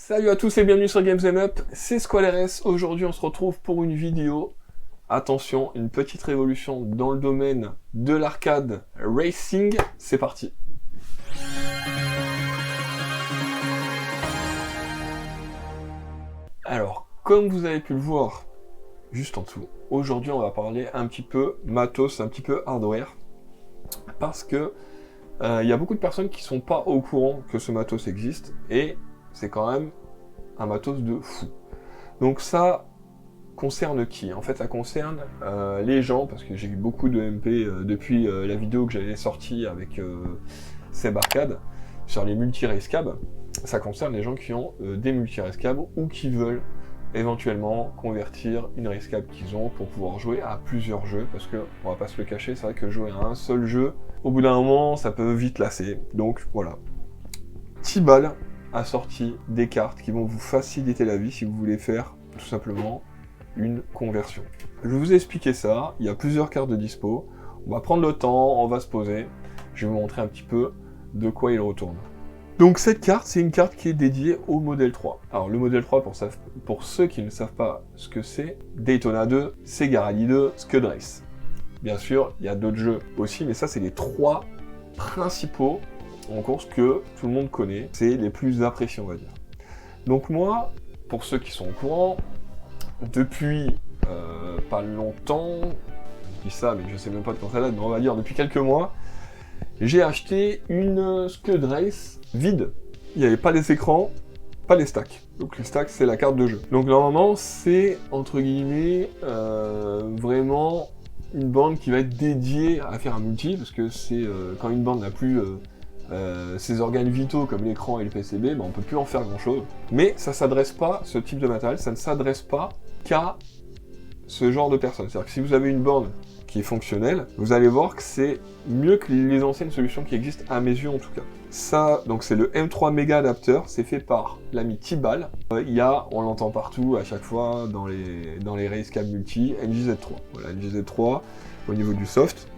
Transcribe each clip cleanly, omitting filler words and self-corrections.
Salut à tous et bienvenue sur Games Up, c'est SquallRS. Aujourd'hui on se retrouve pour une vidéo. Attention, une petite révolution dans le domaine de l'arcade racing. C'est parti. Alors, comme vous avez pu le voir juste en dessous, aujourd'hui on va parler un petit peu matos, un petit peu hardware. Parce que il y a beaucoup de personnes qui sont pas au courant que ce matos existe et c'est quand même un matos de fou. Donc ça concerne qui? En fait ça concerne les gens, parce que j'ai eu beaucoup de MP depuis la vidéo que j'avais sortie avec Seb Arcade sur les multi-race cab. Ça concerne les gens qui ont des multi-race cab ou qui veulent éventuellement convertir une race cab qu'ils ont pour pouvoir jouer à plusieurs jeux, parce que on va pas se le cacher, c'est vrai que jouer à un seul jeu, au bout d'un moment ça peut vite lasser. Donc voilà, T-Ball a sorti des cartes qui vont vous faciliter la vie si vous voulez faire tout simplement une conversion. Je vais vous expliquer ça, il y a plusieurs cartes de dispo, on va prendre le temps, on va se poser, je vais vous montrer un petit peu de quoi il retourne. Donc cette carte, c'est une carte qui est dédiée au modèle 3. Alors le modèle 3, pour ceux qui ne savent pas ce que c'est, Daytona 2, Sega Rally 2, Scud Race. Bien sûr, il y a d'autres jeux aussi, mais ça c'est les trois principaux en course que tout le monde connaît, c'est les plus appréciés on va dire. Donc moi, pour ceux qui sont au courant, depuis pas longtemps, je dis ça mais je sais même pas de quand ça date, mais on va dire depuis quelques mois, j'ai acheté une Scud Race vide. Il n'y avait pas les écrans, pas les stacks. Donc les stacks c'est la carte de jeu. Donc normalement c'est entre guillemets vraiment une bande qui va être dédiée à faire un multi, parce que c'est quand une bande n'a plus ses organes vitaux comme l'écran et le PCB, on peut plus en faire grand chose. Mais ça s'adresse pas, ce type de matériel, ça ne s'adresse pas qu'à ce genre de personnes. C'est-à-dire que si vous avez une borne qui est fonctionnelle, vous allez voir que c'est mieux que les anciennes solutions qui existent, à mes yeux en tout cas. Ça, donc c'est le M3 Mega Adapter, c'est fait par l'ami T-Ball. Il y a, on l'entend partout à chaque fois dans les race cab multi, NJZ3. Voilà, NJZ3 au niveau du soft,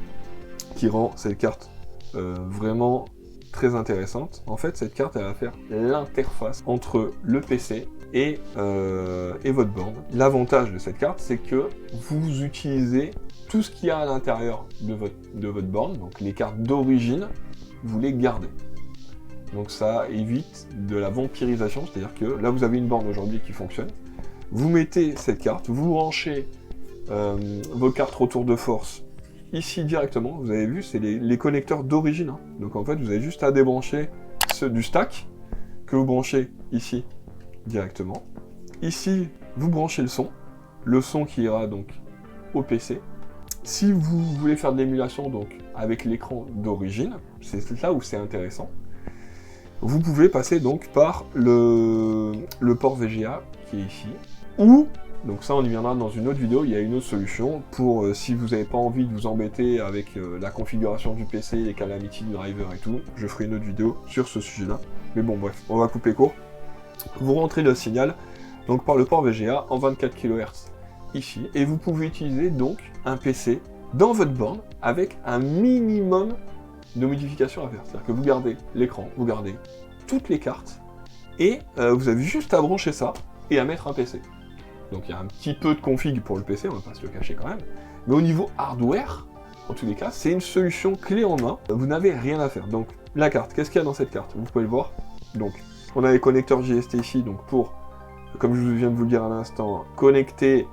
qui rend cette carte vraiment très intéressante. En fait, cette carte, elle va faire l'interface entre le PC et votre borne. L'avantage de cette carte, c'est que vous utilisez tout ce qu'il y a à l'intérieur de votre borne, donc les cartes d'origine, vous les gardez. Donc ça évite de la vampirisation, c'est-à-dire que là vous avez une borne aujourd'hui qui fonctionne, vous mettez cette carte, vous branchez vos cartes retour de force ici directement, vous avez vu, c'est les connecteurs d'origine, hein. Donc en fait vous avez juste à débrancher ceux du stack, que vous branchez ici directement. Ici, vous branchez le son qui ira donc au PC. Si vous voulez faire de l'émulation donc avec l'écran d'origine, c'est là où c'est intéressant, vous pouvez passer donc par le port VGA qui est ici, ou, donc ça on y viendra dans une autre vidéo, il y a une autre solution pour si vous n'avez pas envie de vous embêter avec la configuration du PC, les Calamity Driver et tout, je ferai une autre vidéo sur ce sujet-là. Mais bon bref, on va couper court. Vous rentrez le signal donc par le port VGA en 24 kHz ici, et vous pouvez utiliser donc un PC dans votre borne avec un minimum de modifications à faire. C'est-à-dire que vous gardez l'écran, vous gardez toutes les cartes, et vous avez juste à brancher ça et à mettre un PC. Donc il y a un petit peu de config pour le PC, on va pas se le cacher quand même, mais au niveau hardware, en tous les cas, c'est une solution clé en main, vous n'avez rien à faire. Donc la carte, qu'est-ce qu'il y a dans cette carte? Vous pouvez le voir. Donc on a les connecteurs JST ici, donc pour, comme je viens de vous le dire à l'instant, connecter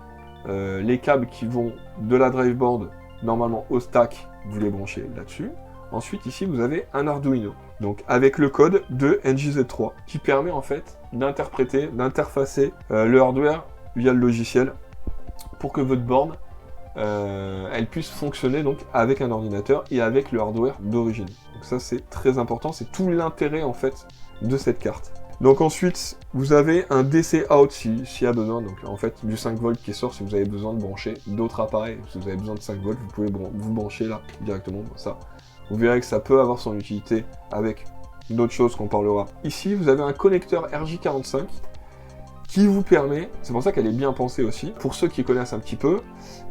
les câbles qui vont de la driveboard normalement au stack, vous les branchez là-dessus. Ensuite ici vous avez un Arduino, donc avec le code de NJZ3, qui permet en fait d'interpréter, d'interfacer le hardware via le logiciel, pour que votre borne elle puisse fonctionner donc avec un ordinateur et avec le hardware d'origine. Donc ça c'est très important, c'est tout l'intérêt en fait de cette carte. Donc ensuite, vous avez un DC out s'il y a besoin, donc en fait du 5 volts qui sort si vous avez besoin de brancher d'autres appareils. Si vous avez besoin de 5 volts, vous pouvez vous brancher là directement, ça. Vous verrez que ça peut avoir son utilité avec d'autres choses qu'on parlera. Ici, vous avez un connecteur RJ45 qui vous permet, c'est pour ça qu'elle est bien pensée aussi, pour ceux qui connaissent un petit peu,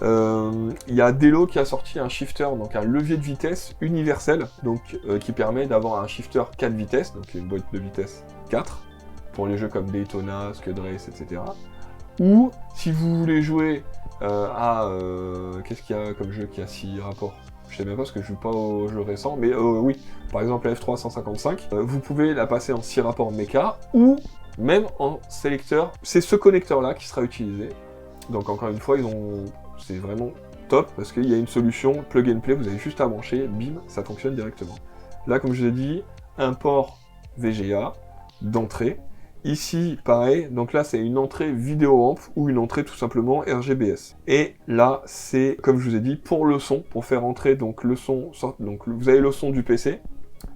il y a Delo qui a sorti un shifter, donc un levier de vitesse universel, donc qui permet d'avoir un shifter 4 vitesses, donc une boîte de vitesse 4, pour les jeux comme Daytona, Scud Race, etc. Ou si vous voulez jouer qu'est-ce qu'il y a comme jeu qui a 6 rapports? Je sais même pas parce que je joue pas aux jeux récents, mais oui, par exemple F3 155, vous pouvez la passer en 6 rapports méca, ou même en sélecteur. C'est ce connecteur-là qui sera utilisé. Donc encore une fois, c'est vraiment top, parce qu'il y a une solution plug and play, vous avez juste à brancher, bim, ça fonctionne directement. Là, comme je l'ai dit, un port VGA d'entrée. Ici, pareil, donc là, c'est une entrée vidéo amp ou une entrée tout simplement RGBS. Et là, c'est, comme je vous ai dit, pour le son, pour faire entrer donc le son, donc vous avez le son du PC,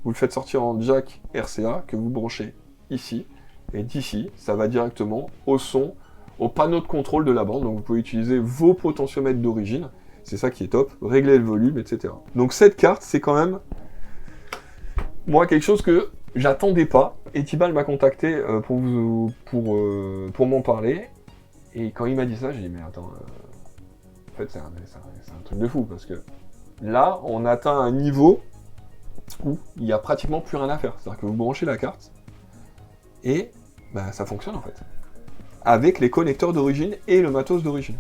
vous le faites sortir en jack RCA, que vous branchez ici, et d'ici, ça va directement au son, au panneau de contrôle de la bande, donc vous pouvez utiliser vos potentiomètres d'origine, c'est ça qui est top, régler le volume, etc. Donc cette carte, c'est quand même, moi, quelque chose que j'attendais pas, et Tibal m'a contacté pour m'en parler, et quand il m'a dit ça, j'ai dit mais attends, en fait c'est un truc de fou, parce que là, on atteint un niveau où il n'y a pratiquement plus rien à faire, c'est-à-dire que vous branchez la carte, et bah, ça fonctionne en fait, avec les connecteurs d'origine et le matos d'origine.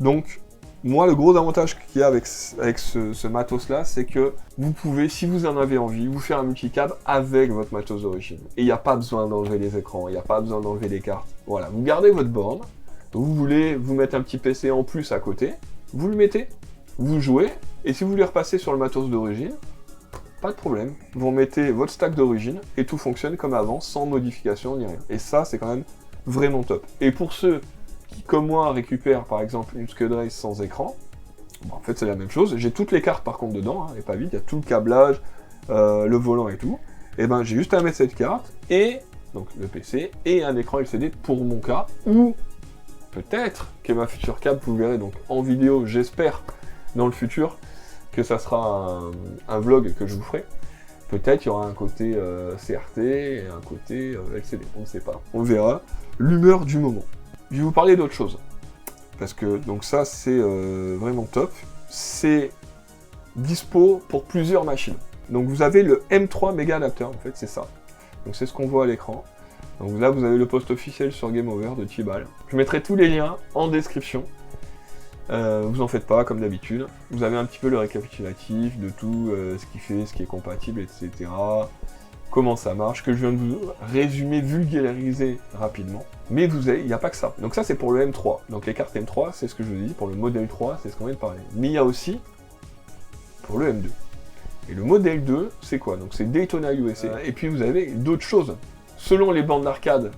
Donc, moi, le gros avantage qu'il y a avec ce matos-là, c'est que vous pouvez, si vous en avez envie, vous faire un multicab avec votre matos d'origine. Et il n'y a pas besoin d'enlever les écrans, il n'y a pas besoin d'enlever les cartes. Voilà, vous gardez votre borne, vous voulez vous mettre un petit PC en plus à côté, vous le mettez, vous jouez, et si vous voulez repasser sur le matos d'origine, pas de problème. Vous remettez votre stack d'origine, et tout fonctionne comme avant, sans modification ni rien. Et ça, c'est quand même vraiment top. Et pour ceux qui, comme moi, récupèrent par exemple une Scud Race sans écran, bon, en fait c'est la même chose, j'ai toutes les cartes par contre dedans, elle est pas vide, il y a tout le câblage, le volant et tout, et ben j'ai juste à mettre cette carte, et donc le PC, et un écran LCD pour mon cas, ou peut-être que ma future cab, vous verrez donc en vidéo, j'espère, dans le futur, que ça sera un vlog que je vous ferai, peut-être il y aura un côté CRT et un côté LCD, on ne sait pas, on verra, l'humeur du moment. Je vais vous parler d'autre chose, parce que donc ça c'est vraiment top, c'est dispo pour plusieurs machines. Donc vous avez le M3 méga adapteur, en fait c'est ça, donc c'est ce qu'on voit à l'écran. Donc là vous avez le post officiel sur Game Over de Tibal. Je mettrai tous les liens en description, vous en faites pas comme d'habitude. Vous avez un petit peu le récapitulatif de tout ce qui fait, ce qui est compatible, etc. Comment ça marche, que je viens de vous résumer, vulgariser rapidement. Mais il n'y a pas que ça. Donc ça, c'est pour le M3. Donc les cartes M3, c'est ce que je vous ai dit. Pour le modèle 3, c'est ce qu'on vient de parler. Mais il y a aussi pour le M2. Et le modèle 2, c'est quoi? Donc c'est Daytona USA. Et puis vous avez d'autres choses. Selon les bandes d'arcade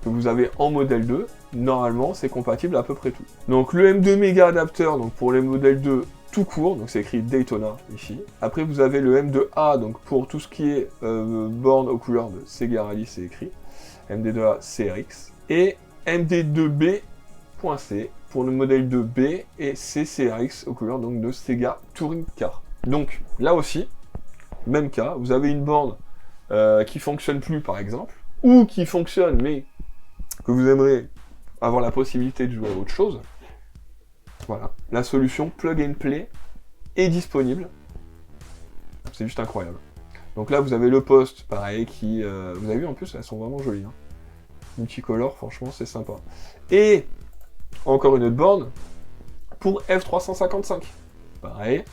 que vous avez en modèle 2, normalement, c'est compatible à peu près tout. Donc le M2 méga adapteur, donc pour les modèles 2, tout court, donc c'est écrit Daytona ici. Après vous avez le M2A, donc pour tout ce qui est borne aux couleurs de Sega Rally, c'est écrit. MD2A CRX. Et MD2B.C pour le modèle 2B et CCRX aux couleurs donc de Sega Touring Car. Donc là aussi, même cas, vous avez une borne qui fonctionne plus par exemple, ou qui fonctionne mais que vous aimeriez avoir la possibilité de jouer à autre chose. Voilà, la solution plug and play est disponible. C'est juste incroyable. Donc là, vous avez le poste, pareil, qui... vous avez vu, en plus, elles sont vraiment jolies. Hein. Multicolore, franchement, c'est sympa. Et, encore une autre borne, pour F355. Pareil,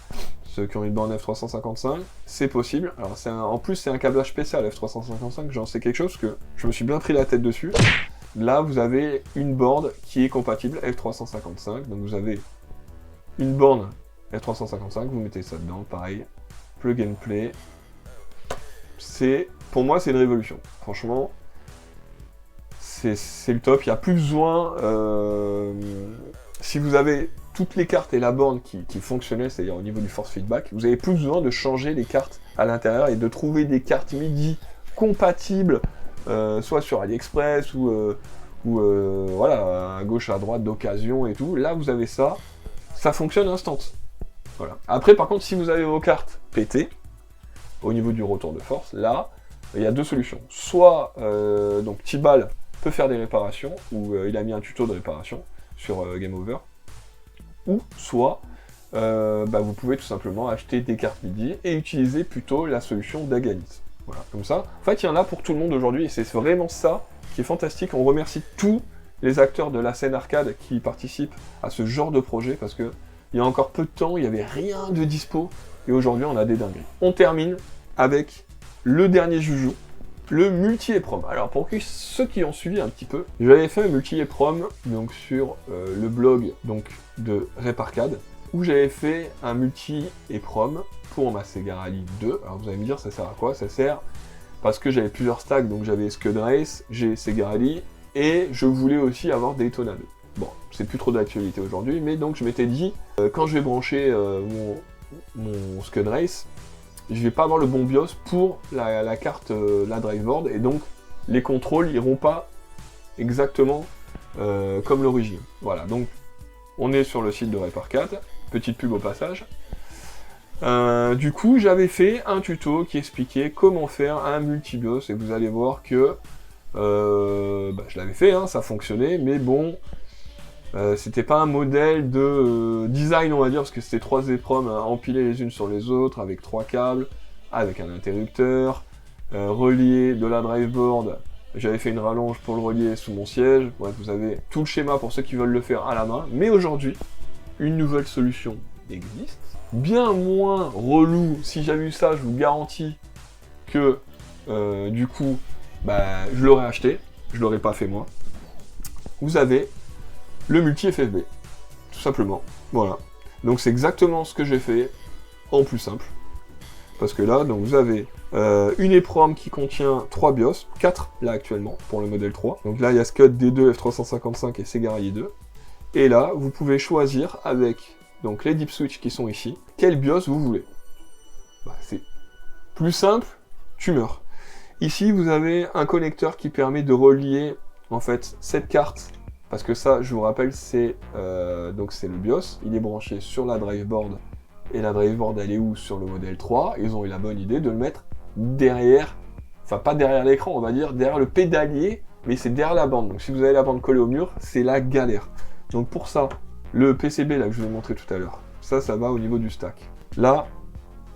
ceux qui ont une borne F355, c'est possible. Alors, en plus, c'est un câblage spécial F355, j'en sais quelque chose, parce que je me suis bien pris la tête dessus. Là, vous avez une borne qui est compatible F355. Donc, vous avez une borne F355, vous mettez ça dedans, pareil, plug and play. Pour moi, c'est une révolution. Franchement, c'est le top. Il n'y a plus besoin... si vous avez toutes les cartes et la borne qui fonctionnaient, c'est-à-dire au niveau du force feedback, vous n'avez plus besoin de changer les cartes à l'intérieur et de trouver des cartes MIDI compatibles soit sur AliExpress ou voilà, à gauche, à droite, d'occasion et tout. Là, vous avez ça, ça fonctionne instant. Voilà. Après, par contre, si vous avez vos cartes pétées, au niveau du retour de force, là, il y a deux solutions. Soit, donc, Tibal peut faire des réparations, ou il a mis un tuto de réparation sur Game Over, ou soit, vous pouvez tout simplement acheter des cartes MIDI et utiliser plutôt la solution d'Aganis. Voilà, comme ça. En fait, il y en a pour tout le monde aujourd'hui, et c'est vraiment ça qui est fantastique. On remercie tous les acteurs de la scène arcade qui participent à ce genre de projet, parce que il y a encore peu de temps, il n'y avait rien de dispo, et aujourd'hui, on a des dingueries. On termine avec le dernier joujou, le multi-EPROM. Alors, pour ceux qui ont suivi un petit peu, j'avais fait un multi-EPROM donc, sur le blog donc, de Reparcade, où j'avais fait un multi-EPROM pour ma Sega Rally 2. Alors, vous allez me dire, ça sert à quoi? Ça sert parce que j'avais plusieurs stacks, donc j'avais Scud Race, j'ai Sega Rally, et je voulais aussi avoir Daytona 2. Bon, c'est plus trop d'actualité aujourd'hui, mais donc je m'étais dit, quand je vais brancher mon Scud Race, je vais pas avoir le bon BIOS pour la carte, la driveboard, et donc les contrôles iront pas exactement comme l'origine. Voilà, donc on est sur le site de Reparcade, petite pub au passage. Du coup, j'avais fait un tuto qui expliquait comment faire un multi-BIOS, et vous allez voir que je l'avais fait, hein, ça fonctionnait, mais bon, c'était pas un modèle de design, on va dire, parce que c'était 3 EPROM empilées les unes sur les autres, avec 3 câbles, avec un interrupteur, relié de la driveboard. J'avais fait une rallonge pour le relier sous mon siège. Bref, vous avez tout le schéma pour ceux qui veulent le faire à la main. Mais aujourd'hui, une nouvelle solution existe. Bien moins relou. Si j'avais eu ça, je vous garantis que, du coup, je l'aurais acheté. Je l'aurais pas fait moi. Vous avez le multi-FFB. Tout simplement. Voilà. Donc c'est exactement ce que j'ai fait en plus simple. Parce que là, donc vous avez une EPROM qui contient 3 BIOS, 4 là actuellement, pour le modèle 3. Donc là, il y a Scud D2, F355 et Sega Rally 2. Et là, vous pouvez choisir avec donc, les deep switch qui sont ici, quel BIOS vous voulez. C'est plus simple, tu meurs. Ici, vous avez un connecteur qui permet de relier en fait cette carte, parce que ça, je vous rappelle, c'est le BIOS, il est branché sur la driveboard. Et la driveboard, elle est où? Sur le modèle 3. Ils ont eu la bonne idée de le mettre derrière, enfin pas derrière l'écran, on va dire, derrière le pédalier, mais c'est derrière la bande. Donc si vous avez la bande collée au mur, c'est la galère. Donc pour ça, le PCB là que je vous ai montré tout à l'heure, ça va au niveau du stack. Là,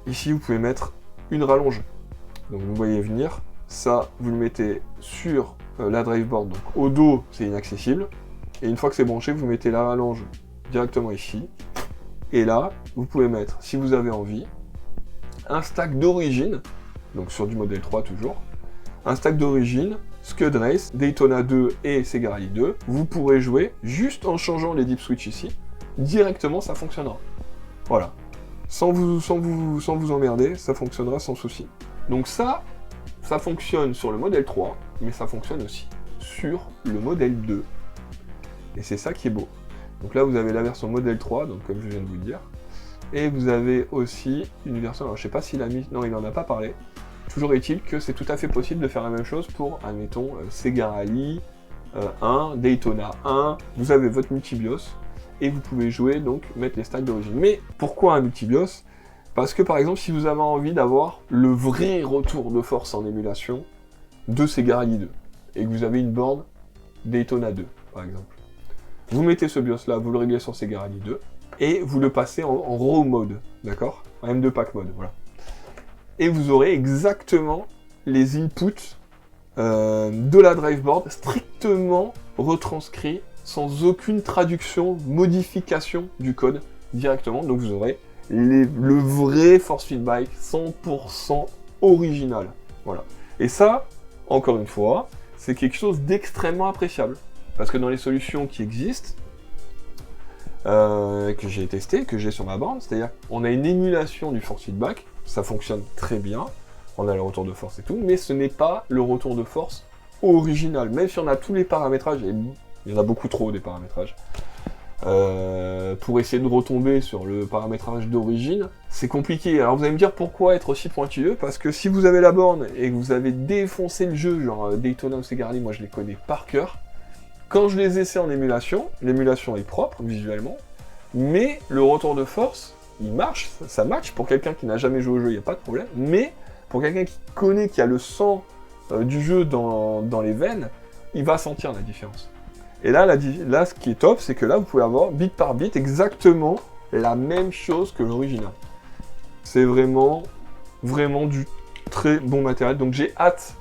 ici, vous pouvez mettre une rallonge. Donc vous voyez venir, ça, vous le mettez sur la driveboard. Donc au dos, c'est inaccessible. Et une fois que c'est branché, vous mettez la rallonge directement ici. Et là, vous pouvez mettre, si vous avez envie, un stack d'origine, donc sur du modèle 3 toujours, un stack d'origine, Scud Race, Daytona 2 et Sega Rally 2. Vous pourrez jouer juste en changeant les deep switch ici. Directement, ça fonctionnera. Voilà. Sans vous emmerder, ça fonctionnera sans souci. Donc ça fonctionne sur le modèle 3, mais ça fonctionne aussi sur le modèle 2. Et c'est ça qui est beau. Donc là, vous avez la version modèle 3, donc comme je viens de vous le dire. Et vous avez aussi une version, alors je sais pas s'il a mis, non, il n'en a pas parlé. Toujours est-il que c'est tout à fait possible de faire la même chose pour, admettons, Sega Rally 1, Daytona 1. Vous avez votre multi-BIOS et vous pouvez jouer, donc mettre les stacks d'origine. Mais pourquoi un multi-BIOS? Parce que par exemple, si vous avez envie d'avoir le vrai retour de force en émulation de Sega Rally 2 et que vous avez une borne Daytona 2, par exemple. Vous mettez ce BIOS là, vous le réglez sur Sega Rally 2, et vous le passez en RAW mode, d'accord? En M2 pack mode, voilà. Et vous aurez exactement les inputs de la driveboard strictement retranscrits, sans aucune traduction, modification du code directement. Donc vous aurez le vrai force feedback 100% original. Voilà. Et ça, encore une fois, c'est quelque chose d'extrêmement appréciable. Parce que dans les solutions qui existent, que j'ai testé, que j'ai sur ma borne, c'est-à-dire qu'on a une émulation du force feedback, ça fonctionne très bien, on a le retour de force et tout, mais ce n'est pas le retour de force original. Même si on a tous les paramétrages, et il y en a beaucoup trop des paramétrages, pour essayer de retomber sur le paramétrage d'origine, c'est compliqué. Alors vous allez me dire pourquoi être aussi pointilleux, parce que si vous avez la borne et que vous avez défoncé le jeu, genre Daytona ou Sega Rally, moi je les connais par cœur, quand je les essaie en émulation, l'émulation est propre visuellement, mais le retour de force, il marche, ça match. Pour quelqu'un qui n'a jamais joué au jeu, il n'y a pas de problème, mais pour quelqu'un qui connaît, qui a le sang du jeu dans les veines, il va sentir la différence. Et là, ce qui est top, c'est que là, vous pouvez avoir bit par bit exactement la même chose que l'original. C'est vraiment, vraiment du très bon matériel. Donc j'ai hâte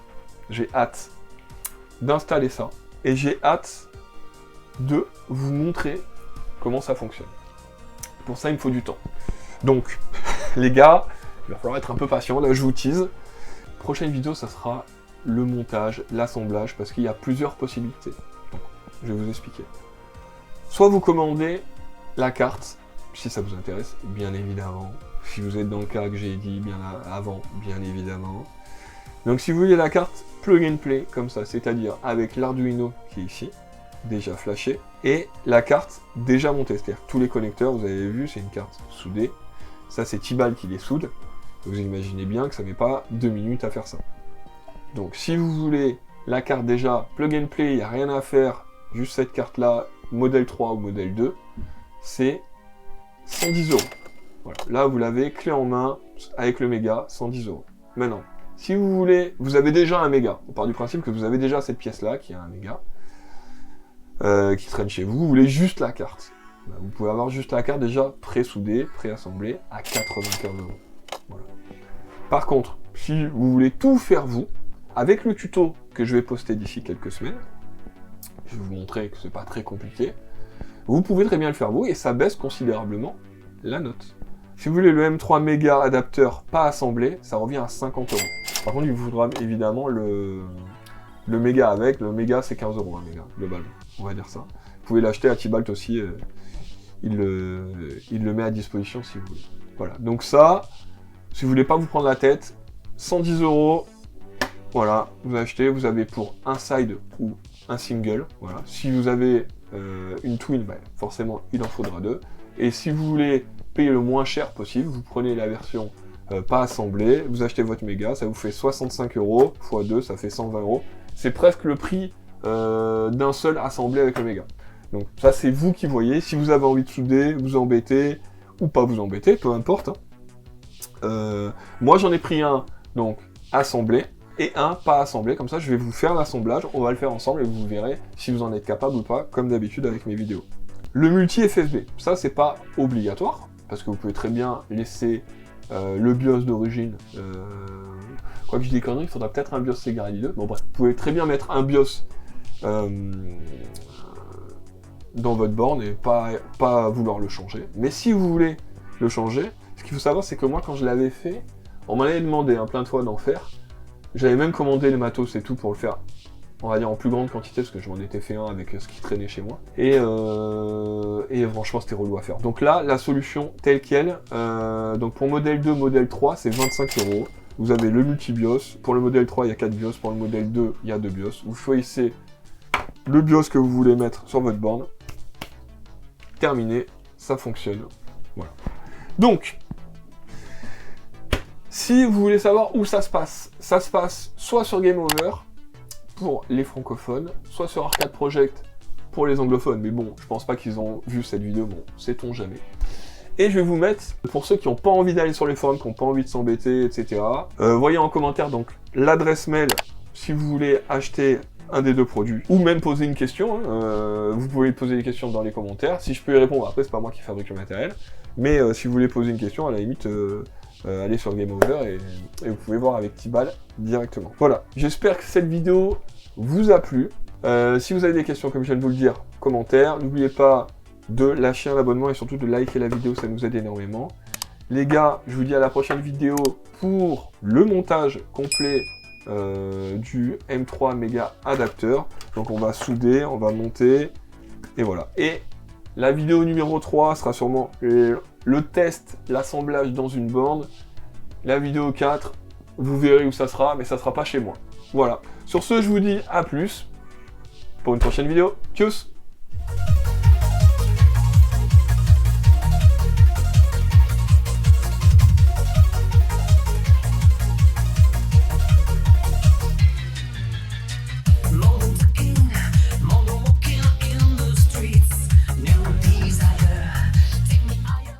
d'installer ça. Et j'ai hâte de vous montrer comment ça fonctionne. Pour ça, il me faut du temps. Donc, les gars, il va falloir être un peu patient. Là, je vous tease. Prochaine vidéo, ça sera le montage, l'assemblage, parce qu'il y a plusieurs possibilités. Donc, je vais vous expliquer. Soit vous commandez la carte, si ça vous intéresse, bien évidemment. Si vous êtes dans le cas que j'ai dit bien avant, bien évidemment. Donc, si vous voulez la carte plug and play, comme ça, c'est-à-dire avec l'Arduino qui est ici, déjà flashé, et la carte déjà montée. C'est-à-dire tous les connecteurs, vous avez vu, c'est une carte soudée. Ça, c'est Tibal qui les soude. Vous imaginez bien que ça met pas 2 minutes à faire ça. Donc, si vous voulez la carte déjà plug and play, il n'y a rien à faire, juste cette carte-là, modèle 3 ou modèle 2, c'est 110 €. Voilà. Là, vous l'avez clé en main, avec le méga, 110 €. Maintenant, si vous voulez, vous avez déjà un méga. On part du principe que vous avez déjà cette pièce-là, qui a un méga, qui traîne chez vous. Vous voulez juste la carte. Bah, vous pouvez avoir juste la carte déjà pré-soudée, pré-assemblée, à 95 €. Voilà. Par contre, si vous voulez tout faire vous, avec le tuto que je vais poster d'ici quelques semaines, je vais vous montrer que c'est pas très compliqué, vous pouvez très bien le faire vous, et ça baisse considérablement la note. Si vous voulez le M3 méga adapteur pas assemblé, ça revient à 50 €. Par contre, il vous faudra évidemment le méga avec. Le méga, c'est 15 € un méga, globalement. On va dire ça. Vous pouvez l'acheter à Tibalt aussi. Il le met à disposition si vous voulez. Voilà. Donc ça, si vous voulez pas vous prendre la tête, 110 €. Voilà. Vous achetez. Vous avez pour un side ou un single. Voilà. Si vous avez une twin, bah, forcément, il en faudra 2. Et si vous voulez payer le moins cher possible, vous prenez la version pas assemblée, vous achetez votre méga, ça vous fait 65 € x 2, ça fait 120 €. C'est presque le prix d'un seul assemblé avec le méga. Donc ça, c'est vous qui voyez. Si vous avez envie de souder, vous embêter, ou pas vous embêter, peu importe. Hein. Moi, j'en ai pris un, donc, assemblé, et un pas assemblé. Comme ça, je vais vous faire l'assemblage, on va le faire ensemble, et vous verrez si vous en êtes capable ou pas, comme d'habitude avec mes vidéos. Le multi-FFB, ça, c'est pas obligatoire, parce que vous pouvez très bien laisser le BIOS d'origine. Quoi que je dis des conneries, il faudra peut-être un BIOS Sega Rally 2. Bon bref, vous pouvez très bien mettre un BIOS dans votre borne et pas vouloir le changer. Mais si vous voulez le changer, ce qu'il faut savoir, c'est que moi, quand je l'avais fait, on m'avait demandé plein de fois d'en faire. J'avais même commandé les matos et tout pour le faire, on va dire en plus grande quantité, parce que je m'en étais fait un avec ce qui traînait chez moi. Et franchement, c'était relou à faire. Donc là, la solution telle quelle, donc pour modèle 2, modèle 3, c'est 25 €. Vous avez le multi-BIOS. Pour le modèle 3, il y a 4 BIOS. Pour le modèle 2, il y a 2 BIOS. Vous choisissez le BIOS que vous voulez mettre sur votre borne. Terminé, ça fonctionne. Voilà. Donc, si vous voulez savoir où ça se passe soit sur Game Over, pour les francophones, soit sur Arcade Project pour les anglophones. Mais bon, je pense pas qu'ils ont vu cette vidéo, bon, sait-on jamais. Et je vais vous mettre, pour ceux qui n'ont pas envie d'aller sur les forums, qui n'ont pas envie de s'embêter, etc., voyez en commentaire donc l'adresse mail si vous voulez acheter un des deux produits, ou même poser une question. Hein, vous pouvez poser des questions dans les commentaires. Si je peux y répondre, après c'est pas moi qui fabrique le matériel, mais si vous voulez poser une question, à la limite, allez sur Game Over et vous pouvez voir avec Tibal directement. Voilà, j'espère que cette vidéo vous a plu. Si vous avez des questions, comme je viens de vous le dire, commentaires. N'oubliez pas de lâcher un abonnement et surtout de liker la vidéo, ça nous aide énormément. Les gars, je vous dis à la prochaine vidéo pour le montage complet du M3 méga adapteur. Donc on va souder, on va monter, et voilà. Et la vidéo numéro 3 sera sûrement le test, l'assemblage dans une borne. La vidéo 4, vous verrez où ça sera, mais ça sera pas chez moi. Voilà. Sur ce, je vous dis à plus pour une prochaine vidéo. Tchuss!